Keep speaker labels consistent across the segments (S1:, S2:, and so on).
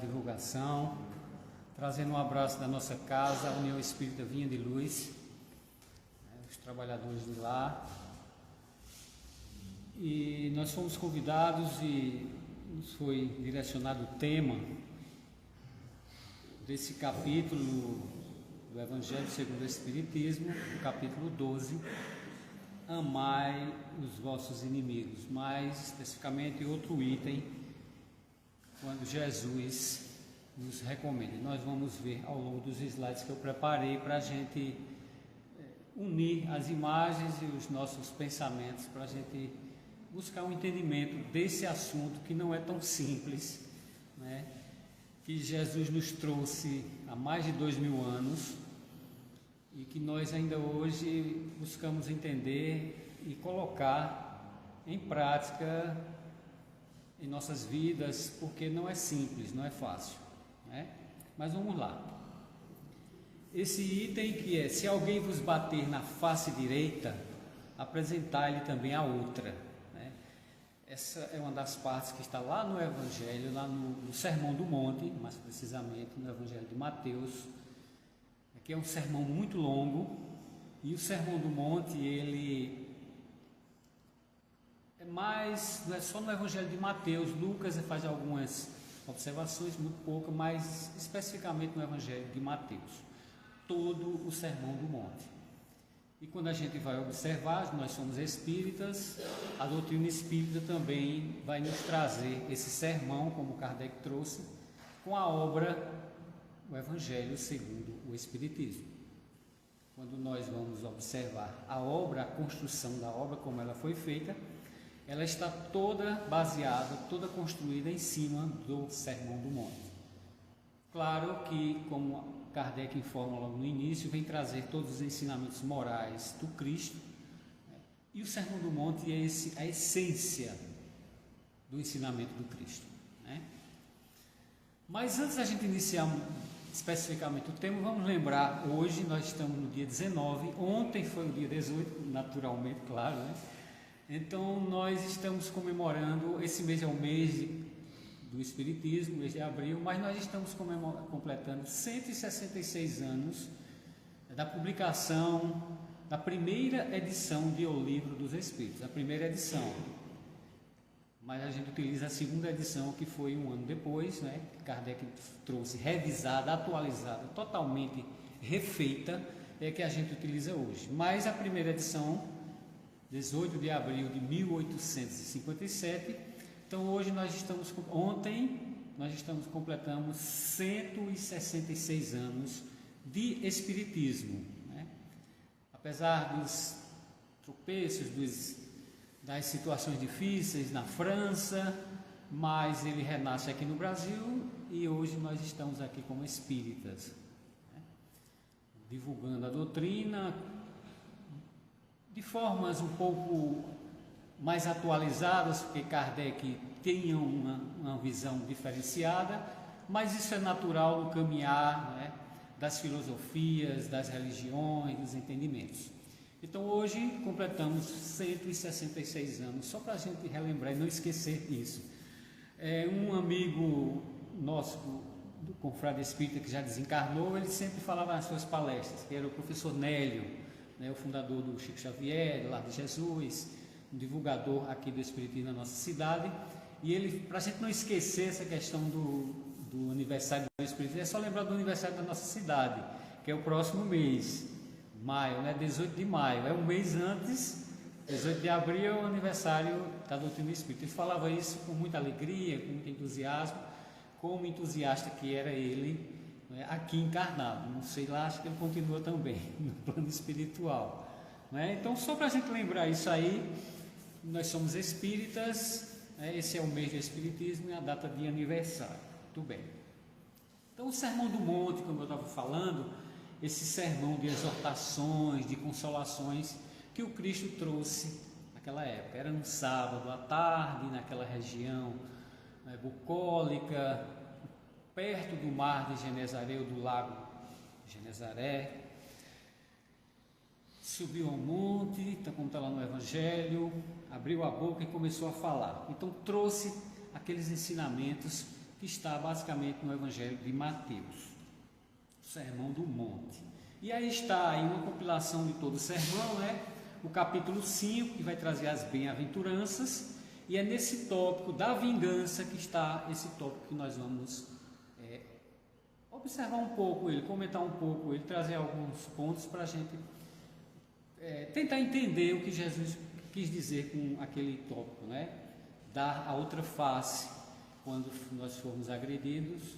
S1: divulgação, trazendo um abraço da nossa casa, a União Espírita Vinha de Luz, os trabalhadores de lá. E nós fomos convidados e nos foi direcionado o tema desse capítulo do Evangelho segundo o Espiritismo, o capítulo 12, amai os vossos inimigos, mais especificamente outro item, quando Jesus nos recomenda. Nós vamos ver ao longo dos slides que eu preparei para a gente unir as imagens e os nossos pensamentos, para a gente buscar um entendimento desse assunto que não é tão simples, né? Que Jesus nos trouxe há mais de 2000 anos e que nós ainda hoje buscamos entender e colocar em prática em nossas vidas, porque não é simples, não é fácil, né? Mas vamos lá. Esse item que é: se alguém vos bater na face direita, apresentai-lhe também a outra, né? Essa é uma das partes que está lá no Evangelho, lá no Sermão do Monte, mais precisamente no Evangelho de Mateus. Aqui é um sermão muito longo, e o Sermão do Monte, ele é mais, não é só no Evangelho de Mateus. Lucas faz algumas observações, muito pouco, mas especificamente no Evangelho de Mateus, todo o Sermão do Monte. E quando a gente vai observar, nós somos espíritas, a doutrina espírita também vai nos trazer esse sermão, como Kardec trouxe, com a obra o Evangelho segundo o Espiritismo. Quando nós vamos observar a obra, a construção da obra, como ela foi feita, ela está toda baseada, toda construída em cima do Sermão do Monte. Claro que, como Kardec informa logo no início, vem trazer todos os ensinamentos morais do Cristo, né? E o Sermão do Monte é a essência do ensinamento do Cristo, né? Mas antes da gente iniciar especificamente o tema, vamos lembrar, hoje nós estamos no dia 19, ontem foi o dia 18, naturalmente, claro, né? Então nós estamos comemorando, esse mês é o mês do Espiritismo, mês de abril, mas nós estamos completando 166 anos da publicação da primeira edição de O Livro dos Espíritos, a primeira edição. Mas a gente utiliza a segunda edição, que foi um ano depois, né? Kardec trouxe revisada, atualizada, totalmente refeita, é que a gente utiliza hoje. Mas a primeira edição, 18 de abril de 1857, então hoje ontem nós completamos 166 anos de Espiritismo, né? Apesar dos tropeços, das situações difíceis na França, mas ele renasce aqui no Brasil e hoje nós estamos aqui como espíritas, né? Divulgando a doutrina de formas um pouco mais atualizadas, porque Kardec tinha uma visão diferenciada, mas isso é natural no caminhar, né, das filosofias, das religiões, dos entendimentos. Então hoje completamos 166 anos, só para a gente relembrar e não esquecer isso. Um amigo nosso do confrade espírita que já desencarnou, ele sempre falava nas suas palestras, que era o professor Nélio, né, o fundador do Chico Xavier, do Lar de Jesus, um divulgador aqui do Espiritismo na nossa cidade. E ele, para a gente não esquecer essa questão do aniversário do Espiritismo, é só lembrar do aniversário da nossa cidade, que é o próximo mês, maio, né, 18 de maio, é um mês antes. 18 de abril é o aniversário da doutrina espírita. Ele falava isso com muita alegria, com muito entusiasmo, como entusiasta que era ele, né, aqui encarnado. Não sei lá, acho que ele continua também no plano espiritual, né? Então, só para a gente lembrar isso aí, nós somos espíritas, né? Esse é o mês do Espiritismo e a data de aniversário. Muito bem. Então, o Sermão do Monte, como eu estava falando, esse sermão de exortações, de consolações que o Cristo trouxe naquela época. Era um sábado à tarde, naquela região, né, bucólica, perto do mar de Genezaré, ou do lago de Genezaré. Subiu ao monte, então, como está lá no Evangelho, abriu a boca e começou a falar. Então trouxe aqueles ensinamentos que está basicamente no Evangelho de Mateus, o Sermão do Monte. E aí está aí uma compilação de todo o sermão, né? O capítulo 5, que vai trazer as bem-aventuranças, e é nesse tópico da vingança que está esse tópico que nós vamos observar um pouco ele, comentar um pouco ele, trazer alguns pontos para a gente tentar entender o que Jesus quis dizer com aquele tópico, né? Dar a outra face quando nós formos agredidos,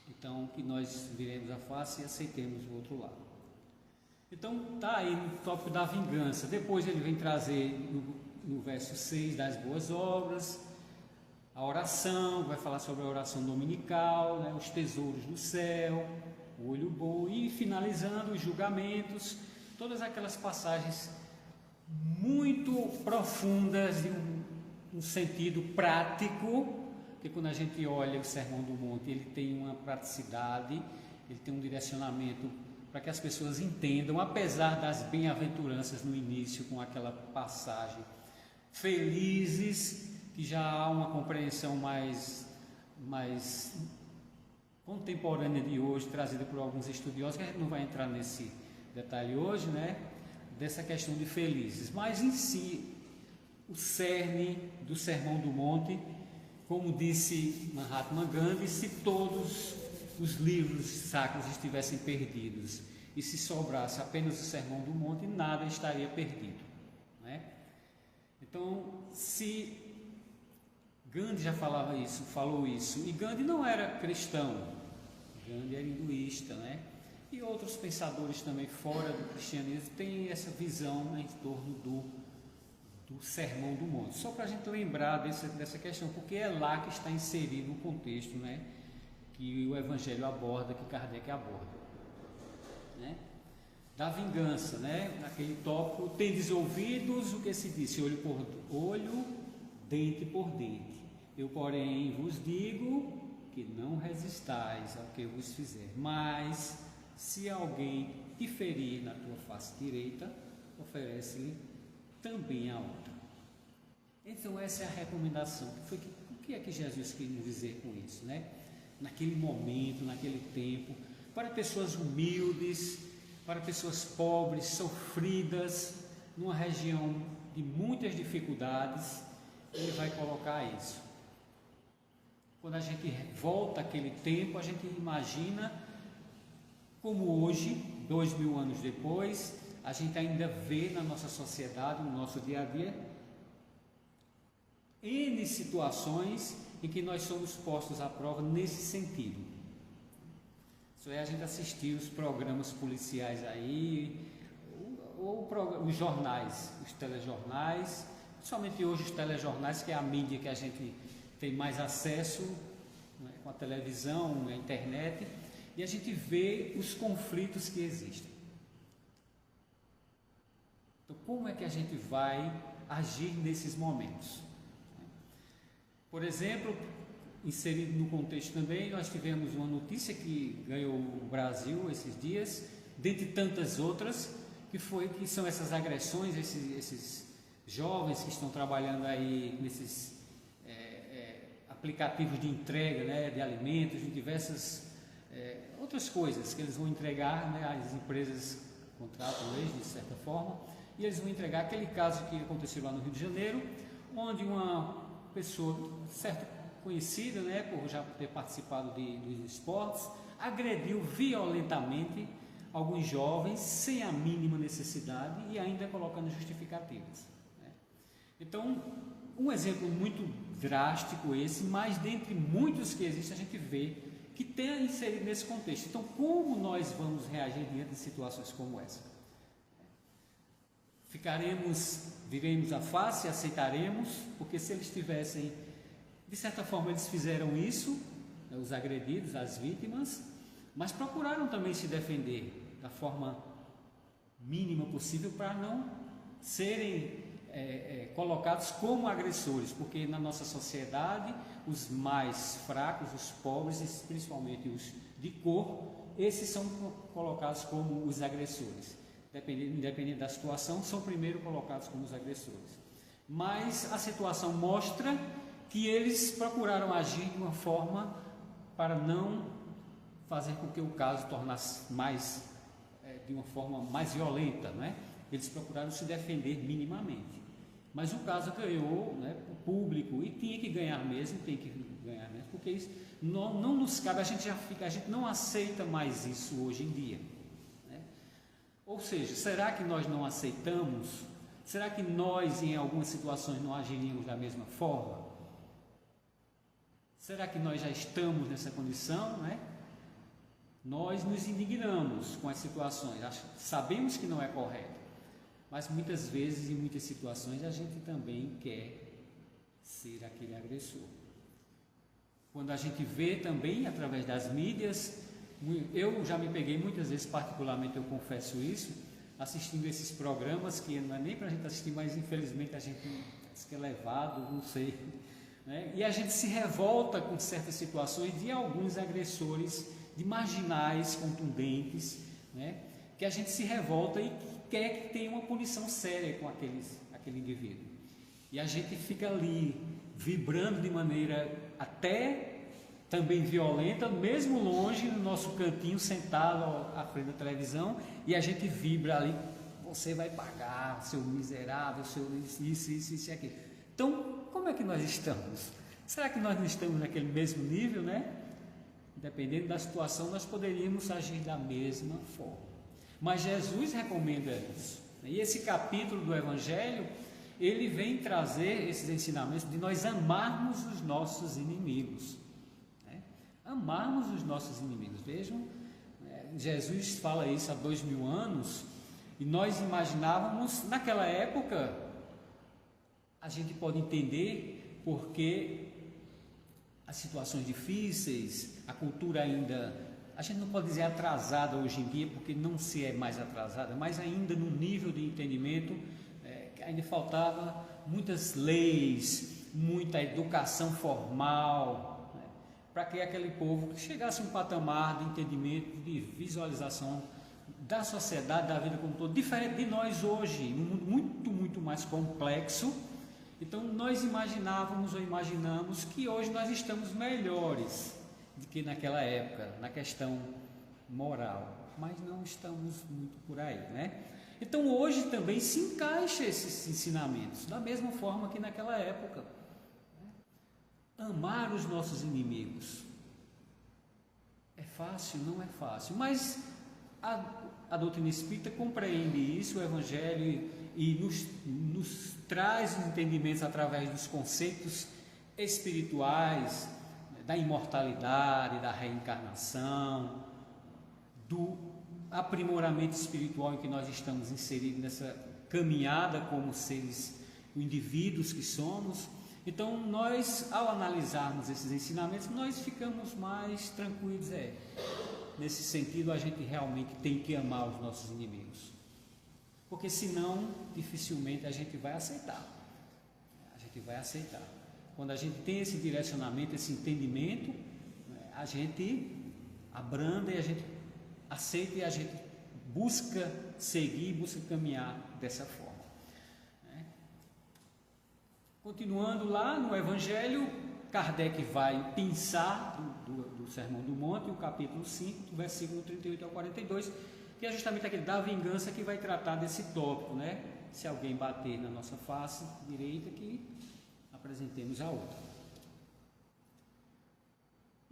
S1: então que nós viremos a face e aceitemos o outro lado. Então está aí no tópico da vingança. Depois ele vem trazer no verso 6 das boas obras, a oração, vai falar sobre a oração dominical, né, os tesouros do céu, o olho bom, e finalizando os julgamentos, todas aquelas passagens muito profundas de um sentido prático, porque quando a gente olha o Sermão do Monte, ele tem uma praticidade, ele tem um direcionamento para que as pessoas entendam, apesar das bem-aventuranças no início, com aquela passagem, felizes, que já há uma compreensão mais contemporânea de hoje, trazida por alguns estudiosos, que a gente não vai entrar nesse detalhe hoje, né, dessa questão de felizes, mas em si, o cerne do Sermão do Monte, como disse Mahatma Gandhi, se todos os livros sacros estivessem perdidos e se sobrasse apenas o Sermão do Monte, nada estaria perdido, né? Então, se Gandhi já falou isso, e Gandhi não era cristão, Gandhi era hinduísta, né? E outros pensadores também fora do cristianismo têm essa visão em torno do Sermão do Monte. Só para a gente lembrar dessa questão, porque é lá que está inserido o contexto, né, que o Evangelho aborda, que Kardec aborda, né? Da vingança, né? Naquele tópico, tendes ouvidos o que se disse, olho por olho, dente por dente. Eu, porém, vos digo que não resistais ao que vos fizer, mas se alguém te ferir na tua face direita, oferece-lhe também a outra. Então essa é a recomendação. O que é que Jesus quis dizer com isso, né? Naquele momento, naquele tempo, para pessoas humildes, para pessoas pobres, sofridas, numa região de muitas dificuldades, ele vai colocar isso. Quando a gente volta àquele tempo, a gente imagina como hoje, 2000 anos depois, a gente ainda vê na nossa sociedade, no nosso dia a dia, N situações em que nós somos postos à prova nesse sentido. Isso é a gente assistir os programas policiais aí, ou os jornais, os telejornais, principalmente hoje os telejornais, que é a mídia que a gente tem mais acesso, né, com a televisão, a internet, e a gente vê os conflitos que existem. Então, como é que a gente vai agir nesses momentos? Por exemplo, inserido no contexto também, nós tivemos uma notícia que ganhou o Brasil esses dias, dentre tantas outras, que são essas agressões, esses jovens que estão trabalhando aí nesses aplicativos de entrega, né, de alimentos, de diversas outras coisas que eles vão entregar, né, as empresas contratam eles de certa forma, e eles vão entregar. Aquele caso que aconteceu lá no Rio de Janeiro, onde uma pessoa certa conhecida, né, por já ter participado dos esportes, agrediu violentamente alguns jovens sem a mínima necessidade e ainda colocando justificativas, né? Então, um exemplo muito drástico esse, mas dentre muitos que existem, a gente vê que tem inserido nesse contexto. Então, como nós vamos reagir diante de situações como essa? Viremos a face, aceitaremos, porque se eles tivessem, de certa forma eles fizeram isso, né, os agredidos, as vítimas, mas procuraram também se defender da forma mínima possível para não serem colocados como agressores, porque na nossa sociedade os mais fracos, os pobres, e principalmente os de cor, esses são colocados como os agressores. Independente da situação, são primeiro colocados como os agressores. Mas a situação mostra que eles procuraram agir de uma forma para não fazer com que o caso tornasse mais, de uma forma mais violenta, né? Eles procuraram se defender minimamente. Mas o caso ganhou, né, o público, e tinha que ganhar mesmo, porque isso não nos cabe, a gente não aceita mais isso hoje em dia, né? Ou seja, será que nós não aceitamos? Será que nós em algumas situações não agiríamos da mesma forma? Será que nós já estamos nessa condição, né? Nós nos indignamos com as situações, sabemos que não é correto, mas muitas vezes, em muitas situações, a gente também quer ser aquele agressor. Quando a gente vê também, através das mídias, eu já me peguei muitas vezes, particularmente eu confesso isso, assistindo esses programas que não é nem para a gente assistir, mas infelizmente a gente diz que é levado, não sei, né? E a gente se revolta com certas situações de alguns agressores, de marginais contundentes, né? Que a gente se revolta e quer que tenha uma punição séria com aquele indivíduo. E a gente fica ali vibrando de maneira até também violenta, mesmo longe no nosso cantinho, sentado à frente da televisão, e a gente vibra ali: você vai pagar, seu miserável, seu isso e aquilo. Então, como é que nós estamos? Será que nós não estamos naquele mesmo nível, né? Dependendo da situação, nós poderíamos agir da mesma forma. Mas Jesus recomenda isso. E esse capítulo do Evangelho, ele vem trazer esses ensinamentos de nós amarmos os nossos inimigos, né? Amarmos os nossos inimigos. Vejam, Jesus fala isso há 2000 anos, e nós imaginávamos, naquela época, a gente pode entender porque as situações difíceis, a cultura ainda, a gente não pode dizer atrasada hoje em dia, porque não se é mais atrasada, mas ainda no nível de entendimento, ainda faltava muitas leis, muita educação formal, né, para que aquele povo chegasse a um patamar de entendimento, de visualização da sociedade, da vida como um todo, diferente de nós hoje, um mundo muito, muito mais complexo. Então nós imaginávamos ou imaginamos que hoje nós estamos melhores do que naquela época, na questão moral, mas não estamos muito por aí, né? Então hoje também se encaixa esses ensinamentos, da mesma forma que naquela época, né? Amar os nossos inimigos. É fácil? Não é fácil, mas a doutrina espírita compreende isso, o Evangelho, e nos traz os entendimentos através dos conceitos espirituais, da imortalidade, da reencarnação, do aprimoramento espiritual em que nós estamos inseridos nessa caminhada como seres, indivíduos que somos. Então nós, ao analisarmos esses ensinamentos, nós ficamos mais tranquilos. Nesse sentido, a gente realmente tem que amar os nossos inimigos, porque senão dificilmente a gente vai aceitar. Quando a gente tem esse direcionamento, esse entendimento, a gente abranda e a gente aceita e a gente busca seguir, busca caminhar dessa forma. Continuando lá no Evangelho, Kardec vai pensar do Sermão do Monte, o capítulo 5, do versículo 38 ao 42, que é justamente aquele da vingança, que vai tratar desse tópico, né? Se alguém bater na nossa face direita, que apresentemos a outra.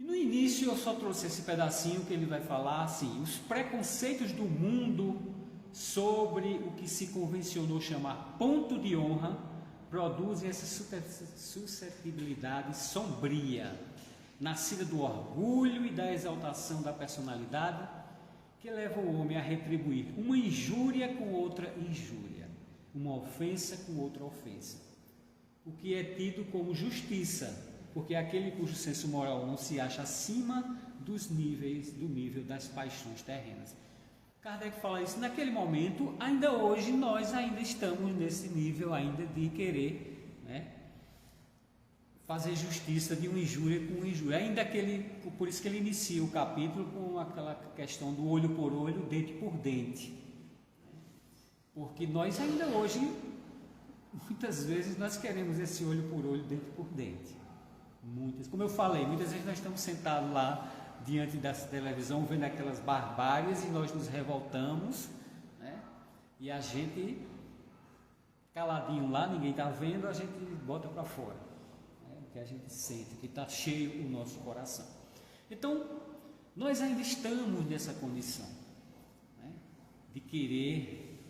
S1: E no início eu só trouxe esse pedacinho que ele vai falar assim: os preconceitos do mundo sobre o que se convencionou chamar ponto de honra produzem essa suscetibilidade sombria, nascida do orgulho e da exaltação da personalidade, que leva o homem a retribuir uma injúria com outra injúria, uma ofensa com outra ofensa, o que é tido como justiça, porque aquele cujo senso moral não se acha acima do nível das paixões terrenas. Kardec fala isso naquele momento. Ainda hoje nós ainda estamos nesse nível ainda de querer, né, fazer justiça de uma injúria com uma injúria. Ainda por isso que ele inicia o capítulo com aquela questão do olho por olho, dente por dente, porque nós ainda hoje, muitas vezes, nós queremos esse olho por olho, dente por dente. Muitas. Como eu falei, muitas vezes nós estamos sentados lá diante dessa televisão, vendo aquelas barbáries e nós nos revoltamos, né? E a gente, caladinho lá, ninguém está vendo, a gente bota para fora, né? O que a gente sente, que está cheio o nosso coração. Então, nós ainda estamos nessa condição, né? De querer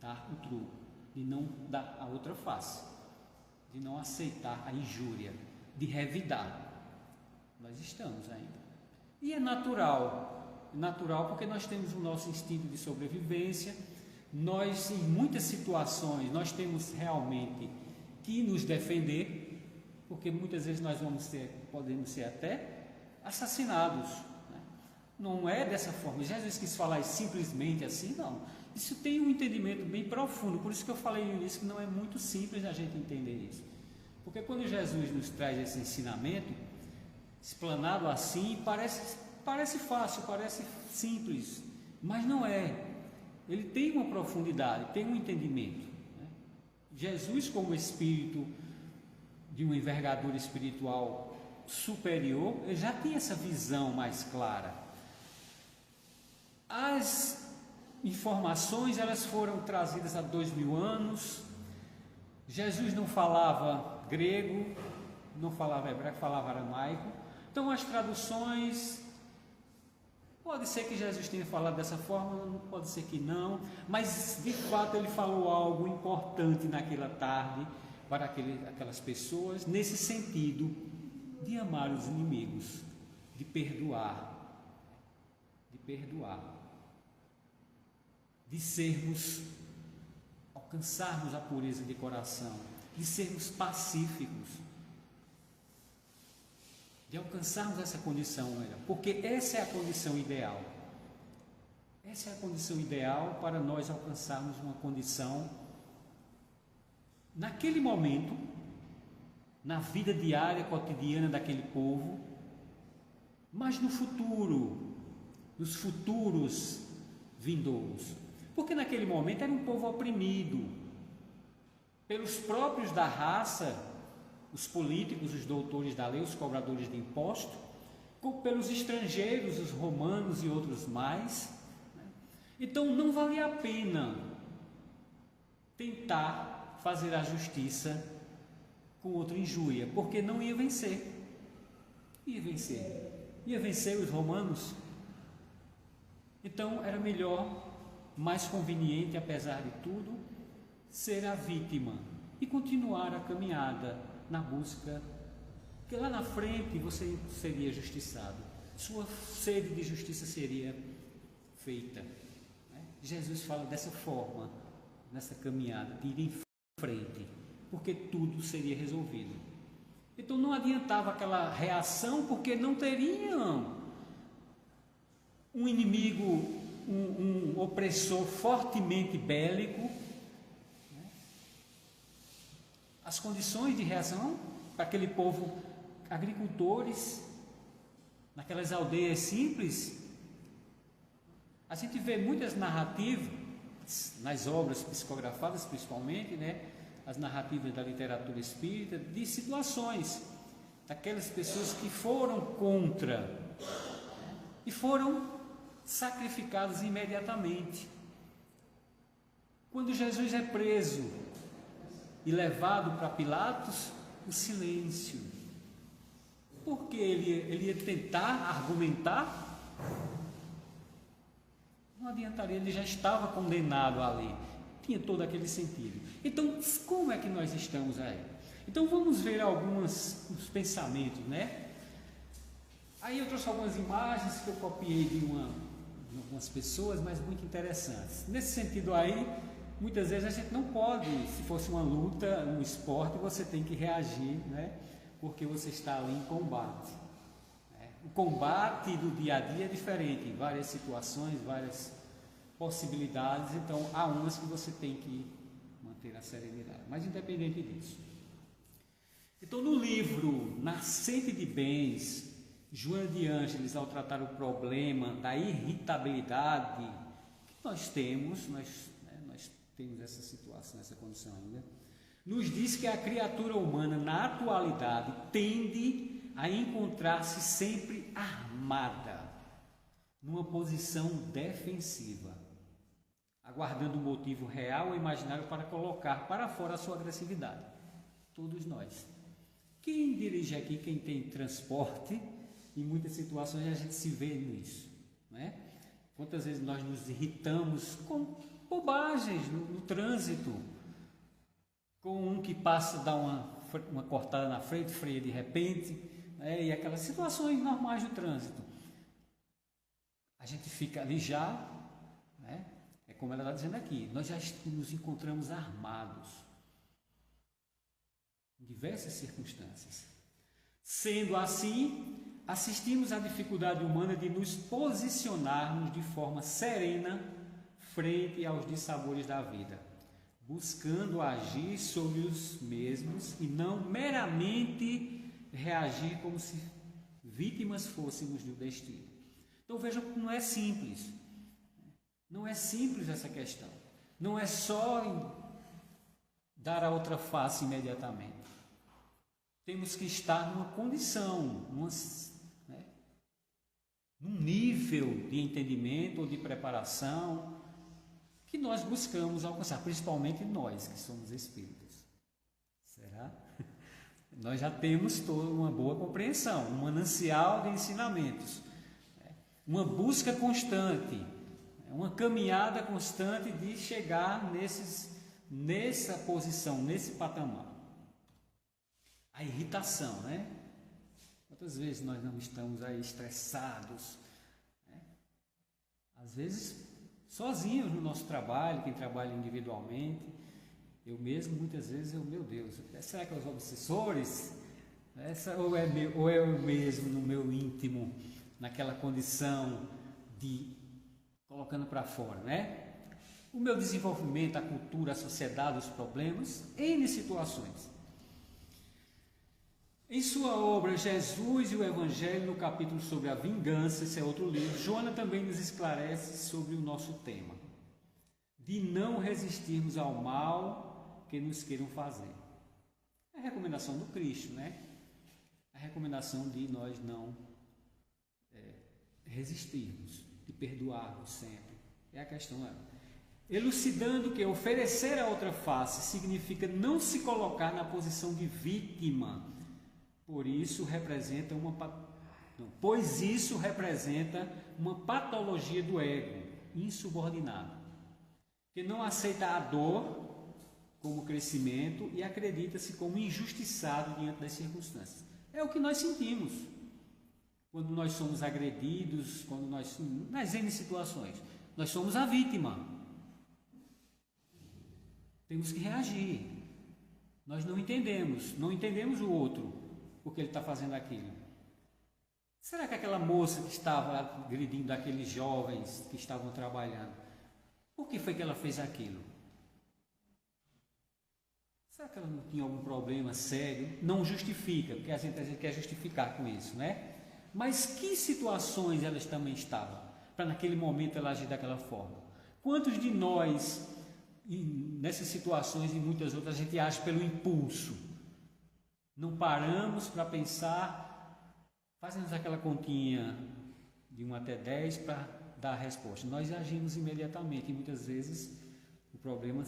S1: dar o troco, de não dar a outra face, de não aceitar a injúria, de revidar. Nós estamos ainda. E é natural porque nós temos o nosso instinto de sobrevivência. Nós, em muitas situações, nós temos realmente que nos defender, porque muitas vezes nós podemos ser até assassinados, né? Não é dessa forma. Jesus quis falar simplesmente assim, não. Isso tem um entendimento bem profundo, por isso que eu falei no início que não é muito simples a gente entender isso. Porque quando Jesus nos traz esse ensinamento, explanado assim, parece fácil, parece simples, mas não é. Ele tem uma profundidade, tem um entendimento, né? Jesus, como espírito de uma envergadura espiritual superior, ele já tinha essa visão mais clara. As informações, elas foram trazidas há 2000 anos. Jesus não falava grego, não falava hebraico, falava aramaico. Então as traduções, pode ser que Jesus tenha falado dessa forma, pode ser que não, mas de fato ele falou algo importante naquela tarde para aquelas pessoas, nesse sentido de amar os inimigos, de perdoar, de alcançarmos a pureza de coração, de sermos pacíficos, de alcançarmos essa condição, porque essa é a condição ideal. Essa é a condição ideal para nós alcançarmos uma condição, naquele momento, na vida diária, cotidiana daquele povo, mas no futuro, nos futuros vindouros. Porque naquele momento era um povo oprimido pelos próprios da raça, os políticos, os doutores da lei, os cobradores de imposto, pelos estrangeiros, os romanos e outros mais. Então não valia a pena tentar fazer a justiça com outra injúria, porque não ia vencer. Ia vencer os romanos. Então era melhor, mais conveniente, apesar de tudo, ser a vítima e continuar a caminhada na busca, porque lá na frente você seria justiçado, sua sede de justiça seria feita, né? Jesus fala dessa forma, nessa caminhada, de ir em frente, porque tudo seria resolvido. Então não adiantava aquela reação, porque não teriam um inimigo, um opressor fortemente bélico. As condições de reação para aquele povo, agricultores, naquelas aldeias simples, a gente vê muitas narrativas, nas obras psicografadas principalmente, né? As narrativas da literatura espírita, de situações, daquelas pessoas que foram contra, e foram sacrificadas imediatamente. Quando Jesus é preso e levado para Pilatos, o silêncio. Porque ele ia tentar argumentar, não adiantaria, ele já estava condenado ali, tinha todo aquele sentido. Então, como é que nós estamos aí? Então vamos ver alguns pensamentos, né? Aí eu trouxe algumas imagens que eu copiei de algumas pessoas, mas muito interessantes. Nesse sentido aí, muitas vezes a gente não pode, se fosse uma luta, um esporte, você tem que reagir, né? Porque você está ali em combate. Né? O combate do dia a dia é diferente, em várias situações, várias possibilidades, então há umas que você tem que manter a serenidade, mas independente disso. Então no livro Nascente de Bens, Joana de Ângeles, ao tratar o problema da irritabilidade que nós temos essa situação, essa condição ainda, nos diz que a criatura humana, na atualidade, tende a encontrar-se sempre armada, numa posição defensiva, aguardando um motivo real ou imaginário para colocar para fora a sua agressividade. Todos nós. Quem dirige aqui, quem tem transporte, em muitas situações a gente se vê nisso, né? Quantas vezes nós nos irritamos com bobagens no trânsito, com um que passa, dá uma cortada na frente, freia de repente, né? E aquelas situações normais do trânsito. A gente fica ali já, né? É como ela está dizendo aqui, nós já nos encontramos armados em diversas circunstâncias. Sendo assim, assistimos à dificuldade humana de nos posicionarmos de forma serena frente aos dissabores da vida, buscando agir sobre os mesmos e não meramente reagir como se vítimas fôssemos do destino. Então vejam que não é simples. Não é simples essa questão. Não é só dar a outra face imediatamente. Temos que estar numa condição, num nível de entendimento ou de preparação que nós buscamos alcançar, principalmente nós que somos espíritas. Será? Nós já temos toda uma boa compreensão, um manancial de ensinamentos, uma busca constante, uma caminhada constante de chegar nessa posição, nesse patamar. A irritação, né? Quantas vezes nós não estamos aí estressados, né? Às vezes sozinhos no nosso trabalho, quem trabalha individualmente. Eu mesmo, muitas vezes, meu Deus, será que é os obsessores? Ou é eu mesmo no meu íntimo, naquela condição de colocando para fora, né? O meu desenvolvimento, a cultura, a sociedade, os problemas, N situações. Em sua obra Jesus e o Evangelho, no capítulo sobre a vingança, esse é outro livro, Joana também nos esclarece sobre o nosso tema, de não resistirmos ao mal que nos queiram fazer. É a recomendação do Cristo, né? A recomendação de nós não resistirmos, de perdoarmos sempre. É a questão. Elucidando que oferecer a outra face significa não se colocar na posição de vítima, pois isso representa uma patologia do ego insubordinado, que não aceita a dor como crescimento e acredita-se como injustiçado diante das circunstâncias. É o que nós sentimos quando nós somos agredidos, nas N situações, nós somos a vítima. Temos que reagir. Nós não entendemos o outro, porque ele está fazendo aquilo. Será que aquela moça que estava agredindo aqueles jovens que estavam trabalhando, por que foi que ela fez aquilo? Será que ela não tinha algum problema sério? Não justifica, porque a gente quer justificar com isso, né? Mas que situações elas também estavam, para naquele momento ela agir daquela forma? Quantos de nós, nessas situações e muitas outras, a gente age pelo impulso? Não paramos para pensar, fazemos aquela continha de 1 até 10 para dar a resposta. Nós agimos imediatamente e muitas vezes o problema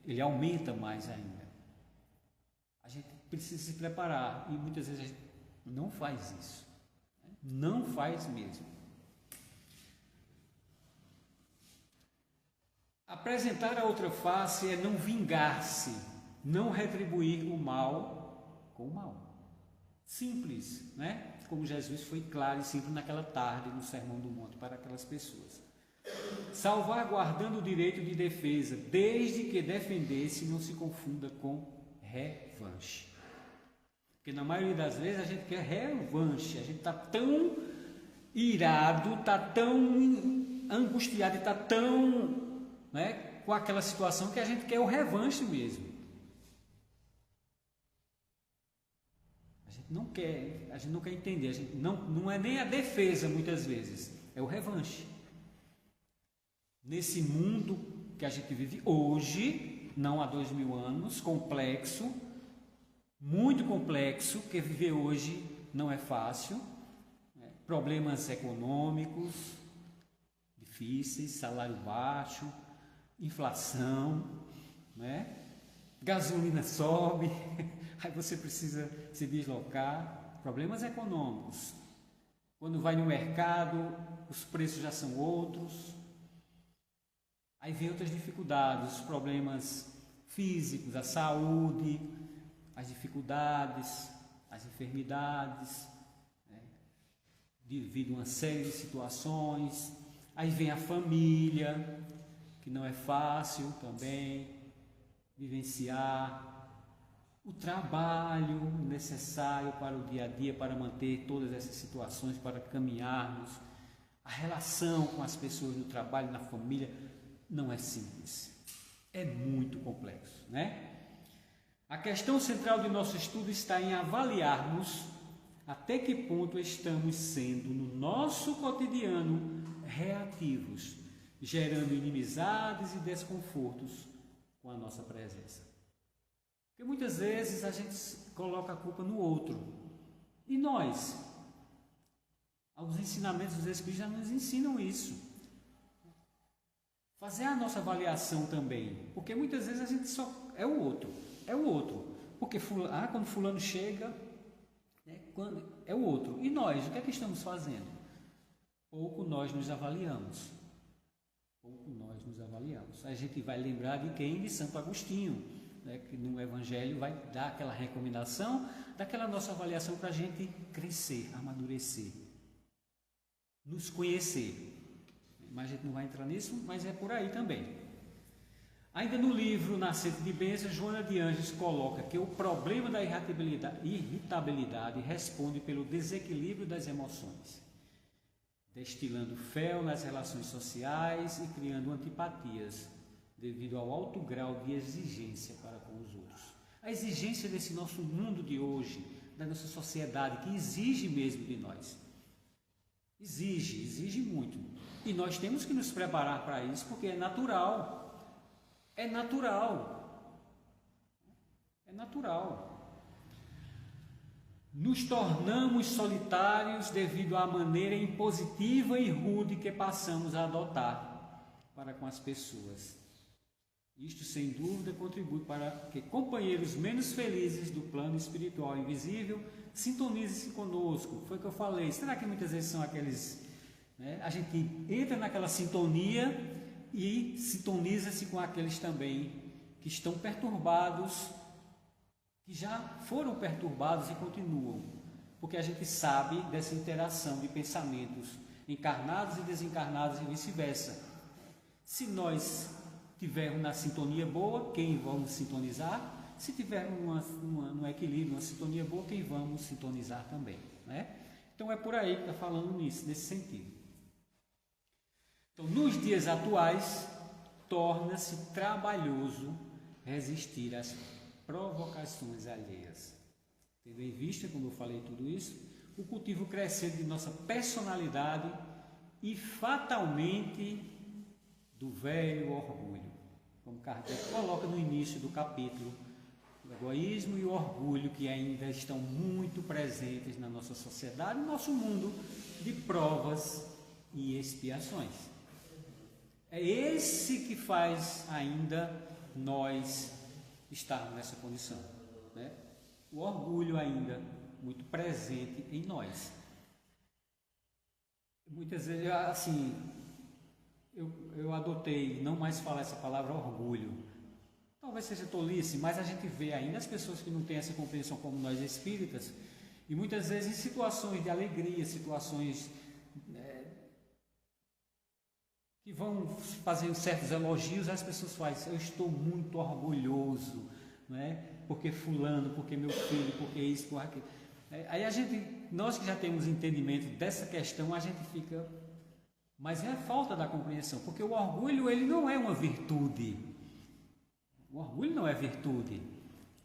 S1: ele aumenta mais ainda. A gente precisa se preparar e muitas vezes a gente não faz isso. Não faz mesmo. Apresentar a outra face é não vingar-se, não retribuir o mal com o mal. Simples, né? Como Jesus foi claro e simples naquela tarde no Sermão do Monte para aquelas pessoas. Salvaguardando o direito de defesa, desde que defender-se não se confunda com revanche. Porque na maioria das vezes a gente quer revanche, a gente está tão irado, está tão angustiado, está tão com aquela situação que a gente quer o revanche mesmo. A gente não quer entender, a gente não é nem a defesa muitas vezes, é o revanche. Nesse mundo que a gente vive hoje, não há 2000 anos, complexo, muito complexo, porque viver hoje não é fácil, né? Problemas econômicos difíceis, salário baixo, inflação, né? Gasolina sobe, aí você precisa se deslocar, problemas econômicos. Quando vai no mercado, os preços já são outros. Aí vem outras dificuldades, os problemas físicos, a saúde, as dificuldades, as enfermidades, né? Devido a uma série de situações. Aí vem a família, que não é fácil também vivenciar. O trabalho necessário para o dia a dia, para manter todas essas situações, para caminharmos. A relação com as pessoas no trabalho, na família, não é simples. É muito complexo, né? A questão central de nosso estudo está em avaliarmos até que ponto estamos sendo, no nosso cotidiano, reativos, gerando inimizades e desconfortos com a nossa presença. Porque muitas vezes a gente coloca a culpa no outro. E nós? Os ensinamentos dos Espíritos já nos ensinam isso. Fazer a nossa avaliação também. Porque muitas vezes a gente só... É o outro. Porque quando fulano chega, né, é o outro. E nós? O que é que estamos fazendo? Pouco nós nos avaliamos. A gente vai lembrar de quem? De Santo Agostinho, né, que no Evangelho vai dar aquela recomendação, daquela nossa avaliação para a gente crescer, amadurecer, nos conhecer. Mas a gente não vai entrar nisso, mas é por aí também. Ainda no livro Nascente de Bênçãos, Joana de Ângeles coloca que o problema da irritabilidade responde pelo desequilíbrio das emoções, destilando fel nas relações sociais e criando antipatias, devido ao alto grau de exigência para com os outros. A exigência desse nosso mundo de hoje, da nossa sociedade, que exige mesmo de nós. Exige muito. E nós temos que nos preparar para isso, porque é natural. É natural. Nos tornamos solitários devido à maneira impositiva e rude que passamos a adotar para com as pessoas. Isto, sem dúvida, contribui para que companheiros menos felizes do plano espiritual invisível sintonizem-se conosco. Foi o que eu falei. Será que muitas vezes são aqueles... né? A gente entra naquela sintonia e sintoniza-se com aqueles também que estão perturbados, que já foram perturbados e continuam, porque a gente sabe dessa interação de pensamentos encarnados e desencarnados e vice-versa. Se nós tivermos na sintonia boa, quem vamos sintonizar? Se tivermos um equilíbrio, uma sintonia boa, quem vamos sintonizar também, né? Então é por aí que está falando nisso, nesse sentido. Então, nos dias atuais, torna-se trabalhoso resistir às provocações alheias. Tendo em vista, como eu falei tudo isso, o cultivo crescente de nossa personalidade e fatalmente do velho orgulho. Como Kardec coloca no início do capítulo, o egoísmo e o orgulho que ainda estão muito presentes na nossa sociedade, no nosso mundo de provas e expiações. É esse que faz ainda nós estarmos nessa condição, né? O orgulho ainda muito presente em nós. Muitas vezes, assim, eu adotei não mais falar essa palavra orgulho. Talvez seja tolice, mas a gente vê ainda as pessoas que não têm essa compreensão como nós espíritas, e muitas vezes em situações de alegria, situações que vão fazendo certos elogios, as pessoas fazem, eu estou muito orgulhoso, né? Porque fulano, porque meu filho, porque isso, porque aquilo. Aí nós que já temos entendimento dessa questão, a gente fica... Mas é a falta da compreensão, porque o orgulho ele não é uma virtude. O orgulho não é virtude,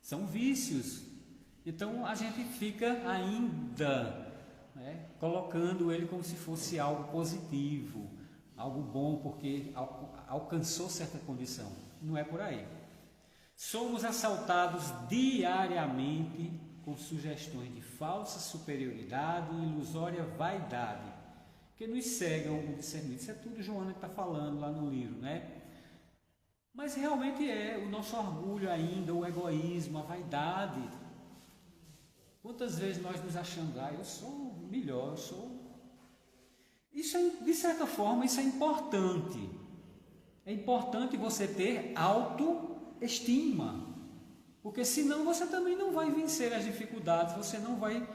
S1: são vícios. Então a gente fica ainda, né, colocando ele como se fosse algo positivo, algo bom porque alcançou certa condição. Não é por aí. Somos assaltados diariamente com sugestões de falsa superioridade e ilusória vaidade, que nos cegam o discernimento. Isso é tudo Joana que está falando lá no livro, né? Mas realmente é o nosso orgulho ainda, o egoísmo, a vaidade. Quantas vezes nós nos achamos, eu sou melhor, eu sou... Isso, de certa forma, isso é importante. É importante você ter autoestima, porque senão você também não vai vencer as dificuldades, você não vai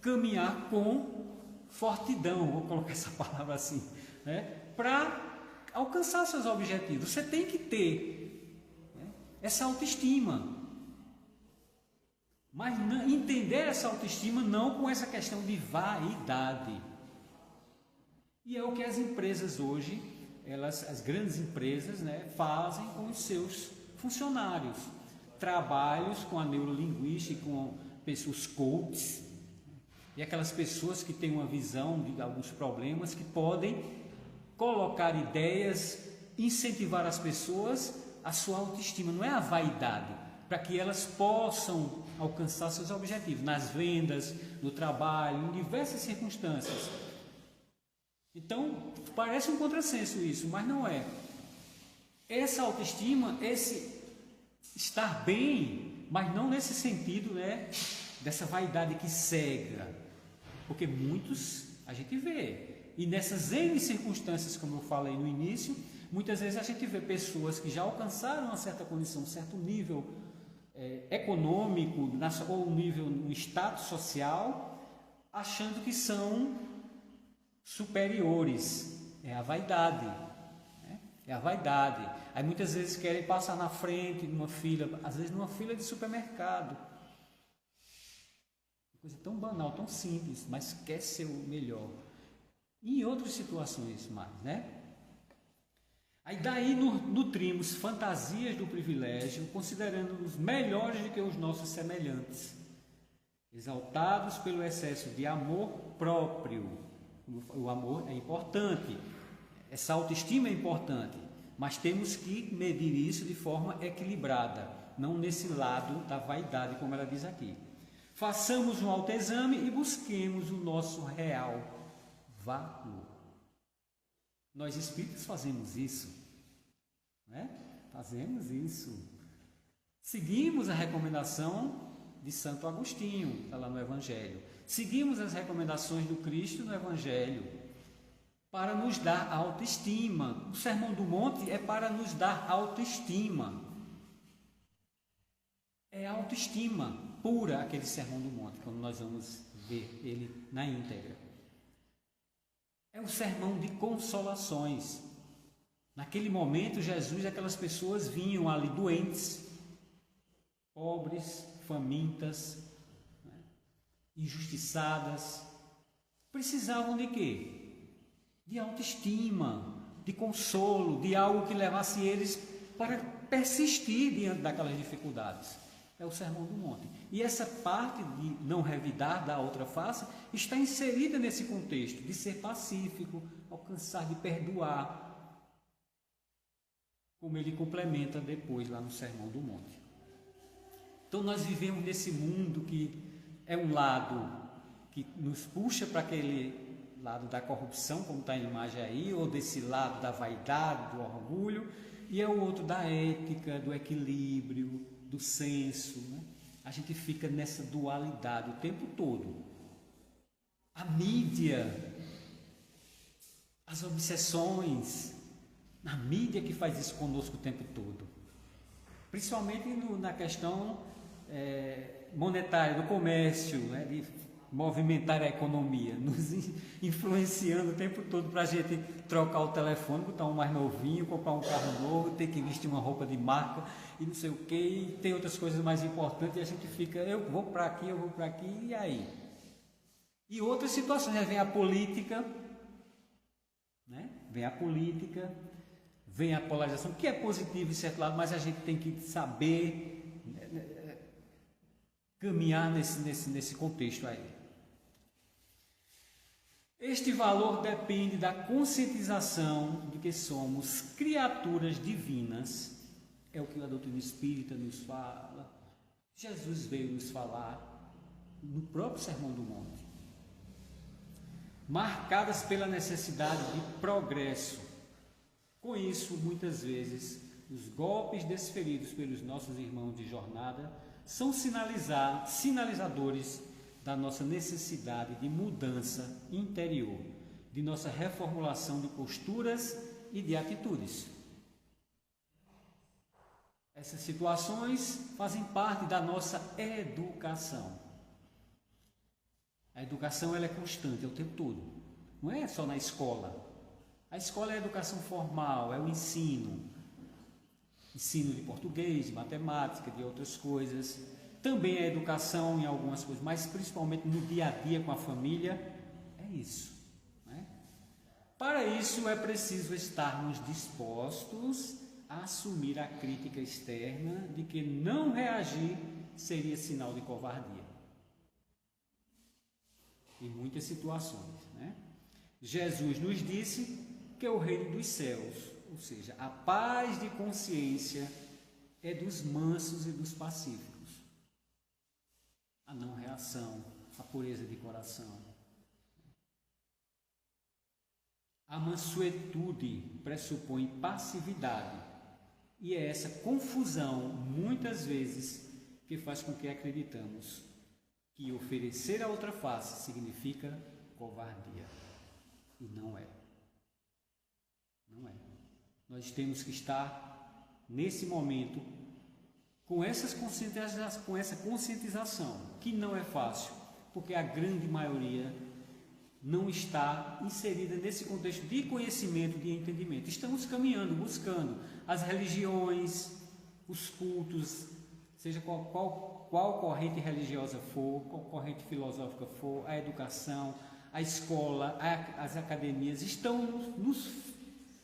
S1: caminhar com fortidão, vou colocar essa palavra assim, né, para alcançar seus objetivos. Você tem que ter, né, essa autoestima, mas entender essa autoestima não com essa questão de vaidade. E é o que as empresas hoje, as grandes empresas, né, fazem com os seus funcionários. Trabalhos com a neurolinguística, com pessoas coaches, e aquelas pessoas que têm uma visão de alguns problemas, que podem colocar ideias, incentivar as pessoas a sua autoestima, não é a vaidade, para que elas possam alcançar seus objetivos, nas vendas, no trabalho, em diversas circunstâncias. Então, parece um contrassenso isso, mas não é. Essa autoestima, esse estar bem, mas não nesse sentido, né, dessa vaidade que cega, porque muitos a gente vê, e nessas N circunstâncias, como eu falei no início, muitas vezes a gente vê pessoas que já alcançaram uma certa condição, um certo nível econômico, ou um nível, um status social, achando que são superiores. É a vaidade, né? É a vaidade. Aí muitas vezes querem passar na frente numa fila, às vezes numa fila de supermercado, coisa tão banal, tão simples, mas quer ser o melhor. E em outras situações mais, né? Aí daí nutrimos fantasias do privilégio, considerando-nos melhores do que os nossos semelhantes, exaltados pelo excesso de amor próprio. O amor é importante, essa autoestima é importante, mas temos que medir isso de forma equilibrada, não nesse lado da vaidade, como ela diz aqui. Façamos um autoexame e busquemos o nosso real valor. Nós espíritas fazemos isso, né? Fazemos isso. Seguimos a recomendação de Santo Agostinho, está lá no Evangelho. Seguimos as recomendações do Cristo no Evangelho para nos dar autoestima. O Sermão do Monte é para nos dar autoestima. É autoestima pura aquele Sermão do Monte, quando nós vamos ver ele na íntegra. É o sermão de consolações. Naquele momento, Jesus, aquelas pessoas vinham ali doentes, pobres, famintas, né, injustiçadas. Precisavam de quê? De autoestima, de consolo, de algo que levasse eles para persistir diante daquelas dificuldades. É o Sermão do Monte. E essa parte de não revidar da outra face está inserida nesse contexto de ser pacífico, alcançar de perdoar, como ele complementa depois lá no Sermão do Monte. Então nós vivemos nesse mundo que é um lado que nos puxa para aquele lado da corrupção, como está a imagem aí, ou desse lado da vaidade, do orgulho, e é o outro da ética, do equilíbrio, do senso, né? A gente fica nessa dualidade o tempo todo. A mídia, as obsessões, a mídia que faz isso conosco o tempo todo. Principalmente na questão monetária, do comércio, né? De movimentar a economia, nos influenciando o tempo todo para a gente trocar o telefone, botar um mais novinho, comprar um carro novo, ter que vestir uma roupa de marca e não sei o que, e tem outras coisas mais importantes, e a gente fica, eu vou para aqui, e aí? E outras situações, né? Vem a política, né? Vem a política, vem a polarização, que é positivo em certo lado, mas a gente tem que saber caminhar nesse contexto aí. Este valor depende da conscientização de que somos criaturas divinas, É o que a doutrina espírita nos fala. Jesus veio nos falar no próprio Sermão do Monte. Marcadas pela necessidade de progresso. Com isso, muitas vezes, os golpes desferidos pelos nossos irmãos de jornada são sinalizadores da nossa necessidade de mudança interior, de nossa reformulação de posturas e de atitudes. Essas situações fazem parte da nossa educação. A educação ela é constante, é o tempo todo. Não é só na escola. A escola é a educação formal, é o ensino. Ensino de português, de matemática, de outras coisas. Também é educação em algumas coisas, mas principalmente no dia a dia com a família. É isso. Né? Para isso é preciso estarmos dispostos a assumir a crítica externa de que não reagir seria sinal de covardia. Em muitas situações, né? Jesus nos disse que o reino dos céus, ou seja, a paz de consciência é dos mansos e dos pacíficos. A não reação, a pureza de coração. A mansuetude pressupõe passividade e é essa confusão, muitas vezes, que faz com que acreditamos que oferecer a outra face significa covardia. E não é. Não é. Nós temos que estar, nesse momento, com essa conscientização, que não é fácil, porque a grande maioria não está inserida nesse contexto de conhecimento, de entendimento. Estamos caminhando, buscando as religiões, os cultos, seja qual corrente religiosa for, qual corrente filosófica for, a educação, a escola, as academias, estão nos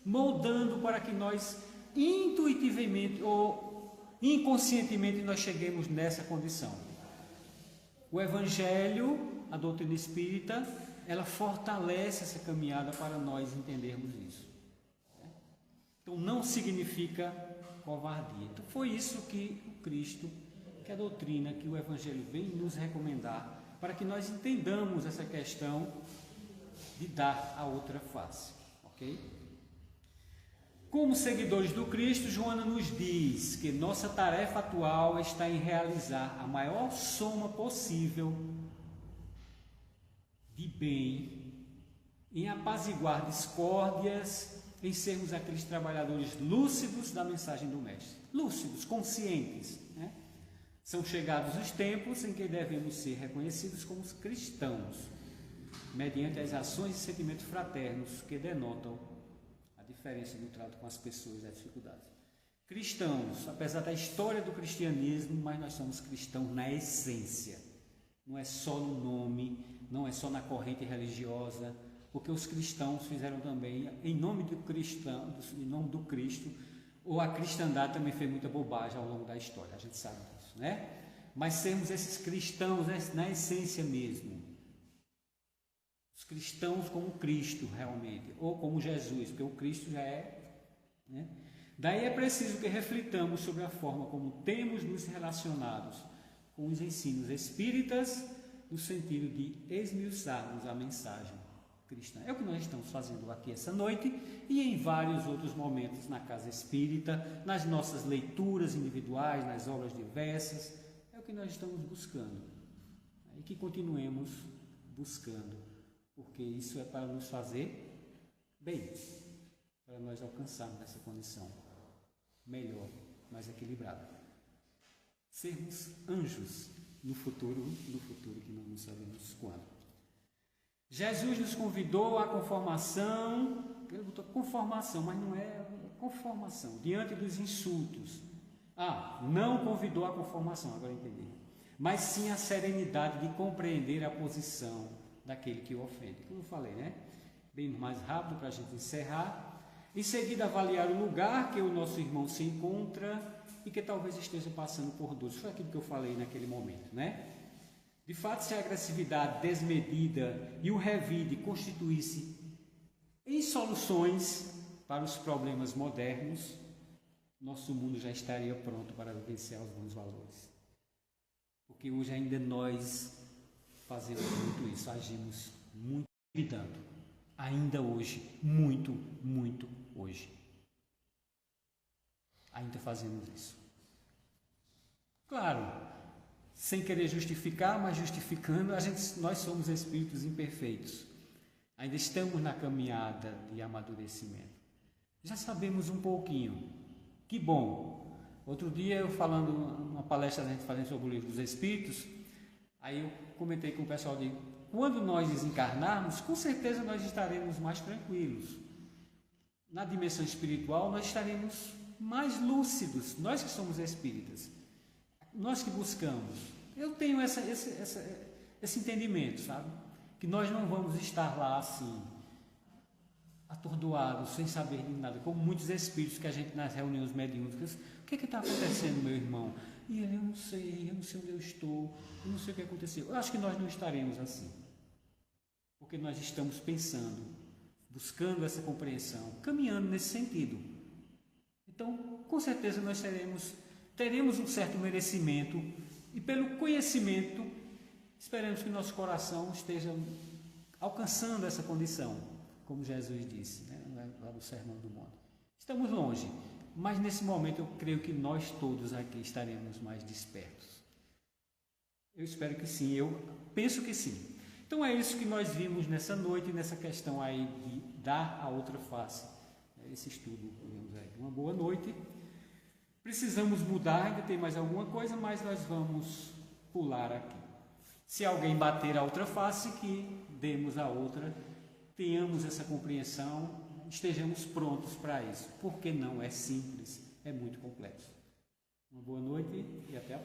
S1: moldando para que nós intuitivamente ou inconscientemente nós cheguemos nessa condição. O Evangelho, a doutrina espírita, ela fortalece essa caminhada para nós entendermos isso. Então não significa covardia. Então foi isso que o Cristo, que a doutrina, que o Evangelho vem nos recomendar, para que nós entendamos essa questão de dar a outra face, ok? Como seguidores do Cristo, Joana nos diz que nossa tarefa atual está em realizar a maior soma possível de bem, em apaziguar discórdias, em sermos aqueles trabalhadores lúcidos da mensagem do Mestre. Lúcidos, conscientes, né? São chegados os tempos em que devemos ser reconhecidos como cristãos, mediante as ações e sentimentos fraternos que denotam a diferença no trato com as pessoas e as dificuldades. Cristãos, apesar da história do cristianismo, mas nós somos cristãos na essência. Não é só no nome, não é só na corrente religiosa, porque os cristãos fizeram também, em nome do Cristo, ou a cristandade também fez muita bobagem ao longo da história, a gente sabe disso, né? Mas sermos esses cristãos na essência mesmo. Os cristãos como Cristo realmente, ou como Jesus, porque o Cristo já é, né? Daí é preciso que reflitamos sobre a forma como temos nos relacionados com os ensinos espíritas, no sentido de esmiuçarmos a mensagem cristã. É o que nós estamos fazendo aqui essa noite e em vários outros momentos na Casa Espírita, nas nossas leituras individuais, nas obras diversas. É o que nós estamos buscando e que continuemos buscando, porque isso é para nos fazer bem, para nós alcançarmos essa condição melhor, mais equilibrada. Sermos anjos no futuro que não sabemos quando. Jesus nos convidou à conformação, ele botou conformação, mas não é conformação, diante dos insultos. Não convidou à conformação, agora entendi. Mas sim a serenidade de compreender a posição daquele que o ofende. Como eu falei, né? Bem mais rápido para a gente encerrar. Em seguida, avaliar o lugar que o nosso irmão se encontra e que talvez esteja passando por dores. Foi aquilo que eu falei naquele momento, né? De fato, se a agressividade desmedida e o revide constituísse em soluções para os problemas modernos, nosso mundo já estaria pronto para vivenciar os bons valores. Porque hoje ainda nós fazemos muito isso, agimos muito evitando. Ainda hoje, muito hoje. Ainda fazemos isso. Claro, sem querer justificar, mas justificando, nós somos espíritos imperfeitos. Ainda estamos na caminhada de amadurecimento. Já sabemos um pouquinho. Que bom! Outro dia eu falando, uma palestra a gente fazendo sobre o livro dos Espíritos, aí eu comentei com o pessoal de quando nós desencarnarmos, com certeza nós estaremos mais tranquilos. Na dimensão espiritual nós estaremos mais lúcidos, nós que somos espíritas, nós que buscamos. Eu tenho esse entendimento, sabe? Que nós não vamos estar lá assim, atordoados, sem saber de nada, como muitos espíritos que a gente nas reuniões mediúnicas, o que está acontecendo, meu irmão? E ele, eu não sei onde eu estou, eu não sei o que aconteceu. Eu acho que nós não estaremos assim, porque nós estamos pensando, buscando essa compreensão, caminhando nesse sentido. Então, com certeza nós teremos um certo merecimento e pelo conhecimento esperamos que nosso coração esteja alcançando essa condição, como Jesus disse, né, lá no Sermão do Monte. Estamos longe, mas nesse momento eu creio que nós todos aqui estaremos mais despertos. Eu espero que sim, eu penso que sim. Então é isso que nós vimos nessa noite, nessa questão aí de dar a outra face. Esse estudo, vimos aí. Uma boa noite. Precisamos mudar, ainda tem mais alguma coisa, mas nós vamos pular aqui. Se alguém bater a outra face, que demos a outra, tenhamos essa compreensão, estejamos prontos para isso, porque não é simples, é muito complexo. Uma boa noite e até a próxima.